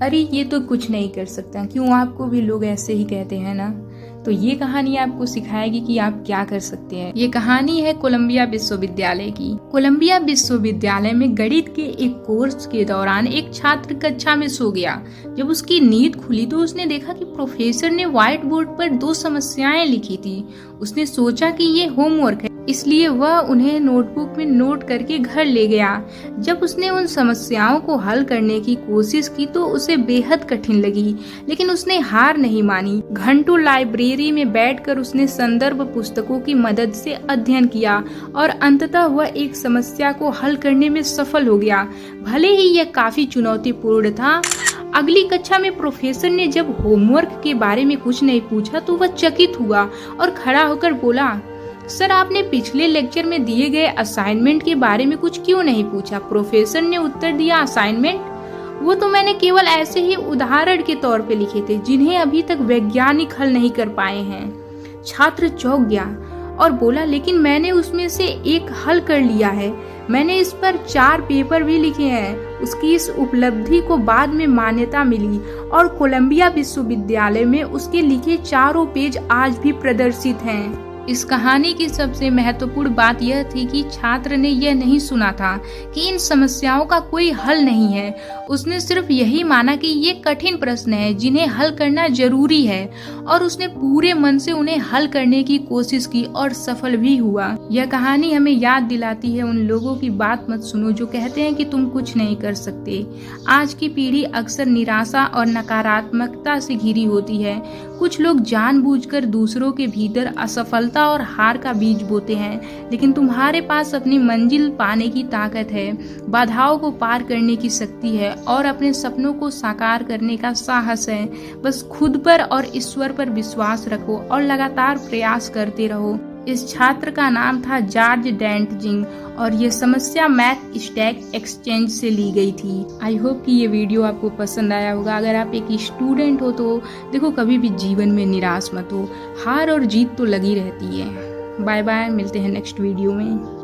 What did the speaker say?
अरे ये तो कुछ नहीं कर सकता, क्यों? आपको भी लोग ऐसे ही कहते हैं ना। तो ये कहानी आपको सिखाएगी कि आप क्या कर सकते हैं। ये कहानी है कोलंबिया विश्वविद्यालय की। कोलंबिया विश्वविद्यालय में गणित के एक कोर्स के दौरान एक छात्र कक्षा में सो गया। जब उसकी नींद खुली तो उसने देखा कि प्रोफेसर ने व्हाइट बोर्ड पर 2 समस्याएं लिखी थी। उसने सोचा कि ये होमवर्क है, इसलिए वह उन्हें नोटबुक में नोट करके घर ले गया। जब उसने उन समस्याओं को हल करने की कोशिश की तो उसे बेहद कठिन लगी, लेकिन उसने हार नहीं मानी। घंटों लाइब्रेरी में बैठकर उसने संदर्भ पुस्तकों की मदद से अध्ययन किया और अंततः वह एक समस्या को हल करने में सफल हो गया, भले ही यह काफी चुनौतीपूर्ण था। अगली कक्षा में प्रोफेसर ने जब होमवर्क के बारे में कुछ नहीं पूछा तो वह चकित हुआ और खड़ा होकर बोला, सर, आपने पिछले लेक्चर में दिए गए असाइनमेंट के बारे में कुछ क्यों नहीं पूछा? प्रोफेसर ने उत्तर दिया, असाइनमेंट? वो तो मैंने केवल ऐसे ही उदाहरण के तौर पे लिखे थे, जिन्हें अभी तक वैज्ञानिक हल नहीं कर पाए हैं। छात्र चौंक गया और बोला, लेकिन मैंने उसमें से एक हल कर लिया है। मैंने इस पर 4 पेपर भी लिखे हैं। उसकी इस उपलब्धि को बाद में मान्यता मिली और कोलंबिया विश्वविद्यालय में उसके लिखे 4 पेज आज भी प्रदर्शित हैं। इस कहानी की सबसे महत्वपूर्ण बात यह थी कि छात्र ने यह नहीं सुना था कि इन समस्याओं का कोई हल नहीं है। उसने सिर्फ यही माना कि ये कठिन प्रश्न है जिन्हें हल करना जरूरी है, और उसने पूरे मन से उन्हें हल करने की कोशिश की और सफल भी हुआ। यह कहानी हमें याद दिलाती है, उन लोगों की बात मत सुनो जो कहते हैं कि तुम कुछ नहीं कर सकते। आज की पीढ़ी अक्सर निराशा और नकारात्मकता से घिरी होती है। कुछ लोग जानबूझकर दूसरों के भीतर असफलता और हार का बीज बोते हैं, लेकिन तुम्हारे पास अपनी मंजिल पाने की ताकत है, बाधाओं को पार करने की शक्ति है और अपने सपनों को साकार करने का साहस है। बस खुद पर और ईश्वर पर विश्वास रखो और लगातार प्रयास करते रहो। इस छात्र का नाम था जॉर्ज डेंटजिंग और ये समस्या मैथ स्टैक एक्सचेंज से ली गई थी। आई होप कि ये वीडियो आपको पसंद आया होगा। अगर आप एक स्टूडेंट हो तो देखो, कभी भी जीवन में निराश मत हो। हार और जीत तो लगी रहती है। बाय बाय, मिलते हैं नेक्स्ट वीडियो में।